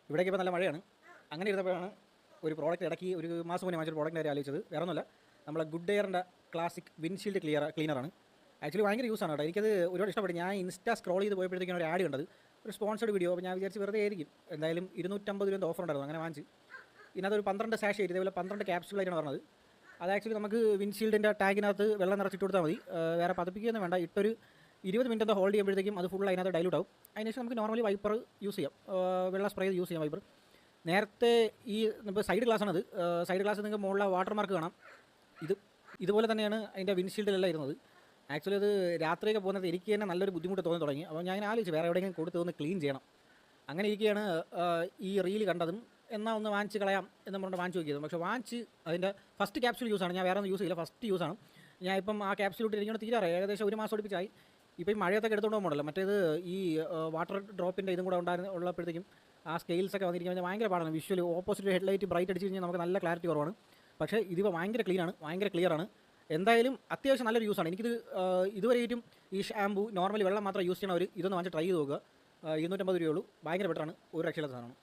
ഇവിടേക്ക് ഇപ്പോൾ നല്ല മഴയാണ്. അങ്ങനെ ഇരുന്നപ്പോഴാണ് ഒരു പ്രോഡക്റ്റ് ഇടയ്ക്ക് ഒരു മാസം മുന്നേ വാങ്ങിച്ചൊരു പ്രോഡക്റ്റ് കാര്യം ആലോചിച്ചത്. വേറെ ഒന്നുമല്ല, നമ്മളെ ഗുഡ് എയറിൻ്റെ ക്ലാസിക് വിൻഷീൽഡ് ക്ലീനറാണ്. ആക്ച്വലി ഭയങ്കര യൂസാണ് കേട്ടോ. എനിക്കത് ഒരുപാട് ഇഷ്ടപ്പെട്ടു. ഞാൻ ഇൻസ്റ്റാ സ്ക്രോൾ ചെയ്ത് പോയപ്പോഴത്തേക്കാണ് ഒരു ആഡ് കണ്ടത്, ഒരു സ്പോൺസർഡ് വീഡിയോ. അപ്പോൾ ഞാൻ വിചാരിച്ച് വെറുതെ ആയിരിക്കും, എന്തായാലും 250 രൂപ ഓഫർ ഉണ്ടായിരുന്നു, അങ്ങനെ വാങ്ങിച്ച്. ഇതിനകത്ത് ഒരു 12 സാഷേ, ഇതേപോലെ 12 ക്യാപ്സുകളായിട്ടാണ് പറഞ്ഞത്. അത് ആക്ച്വലി നമുക്ക് വിൻഷീൽഡിൻ്റെ ടാങ്കിനകത്ത് വെള്ളം നിറച്ചിട്ട് കൊടുത്താൽ മതി, വേറെ പതിപ്പിക്കുകയൊന്നും വേണ്ട. ഇട്ടൊരു 20 മിനിറ്റ് ഹോൾഡ് ചെയ്യുമ്പോഴത്തേക്കും അത് ഫുൾ അതിനകത്ത് ഡൈലൂട്ട് ആവും. അതിനുശേഷം നമുക്ക് നോർമലി വൈപ്പർ യൂസ് ചെയ്യാം, വെള്ളം സ്പ്രേ ചെയ്ത് യൂസ് ചെയ്യാം വൈപ്പർ. നേരത്തെ ഈ ഇപ്പോൾ സൈഡ് ഗ്ലാസ്സാണത്. സൈഡ് ഗ്ലാസ് നിങ്ങൾക്ക് മുകളിൽ വാട്ടർ മാർക്ക് കാണാം. ഇതുപോലെ തന്നെയാണ് അതിൻ്റെ വിൻഷീൽഡിലെല്ലാം ഇരുന്നത്. ആക്ച്വലി അത് രാത്രിയൊക്കെ പോകുന്നത് എനിക്ക് തന്നെ നല്ലൊരു ബുദ്ധിമുട്ട് തോന്നി തുടങ്ങി. അപ്പോൾ ഞാൻ ആലോചിച്ചു വേറെ എവിടെയെങ്കിലും കൊടുത്ത് ഒന്ന് ക്ലീൻ ചെയ്യണം. അങ്ങനെ ഇരിക്കുകയാണ് ഈ റീൽ കണ്ടതും, എന്നാൽ ഒന്ന് വാങ്ങിച്ച് കളയാം എന്ന് പറഞ്ഞിട്ട് വാങ്ങിച്ച് നോക്കിയത്. പക്ഷേ വാങ്ങിച്ച് അതിൻ്റെ ഫസ്റ്റ് ക്യാപ്സ്യൂൾ യൂസാണ്, ഞാൻ വേറെ ഒന്നും യൂസ് ചെയ്യില്ല, ഫസ്റ്റ് യൂസാണ്. ഞാൻ ഇപ്പം ആ ക്യാപ്സ്യൂൾ ഇട്ടിരിക്കുന്നത് തീരാറായി, ഏകദേശം ഒരു മാസം അടുപ്പിച്ചായി. ഇപ്പോൾ ഈ മഴയൊക്കെ എടുത്തുകൊണ്ട് പോകുമ്പോഴല്ലോ, മറ്റേത് ഈ വാട്ടർ ഡ്രോപ്പിൻ്റെ ഇതും കൂടെ ഉള്ളപ്പോഴത്തേക്കും ആ സ്കെയിൽസൊക്കെ വന്നിരിക്കുന്നത് ഭയങ്കര പാടാണ്. വിഷ്വൽ ഓപ്പോസിറ്റ് ഹെഡ്ലൈറ്റ് ബ്രൈറ്റ് അടിച്ച് കഴിഞ്ഞാൽ നമുക്ക് നല്ല ക്ലാരിറ്റി കുറവാണ്. പക്ഷേ ഇതിപ്പോൾ ഭയങ്കര ക്ലിയറാണ്. എന്തായാലും അത്യാവശ്യം നല്ലൊരു യൂസാണ്. എനിക്കിത് ഇതുവരെയായിട്ടും ഈ ഷാമ്പൂ നോർമലി വെള്ളം മാത്രം യൂസ് ചെയ്യണവർ ഇതൊന്ന് വാങ്ങിച്ച് ട്രൈ ചെയ്ത് നോക്കുക. 250 രൂപയുള്ളൂ, ഭയങ്കര ബെറ്ററാണ്, ഒരു രക്ഷയില്ലാത്ത സാധനമാണ്.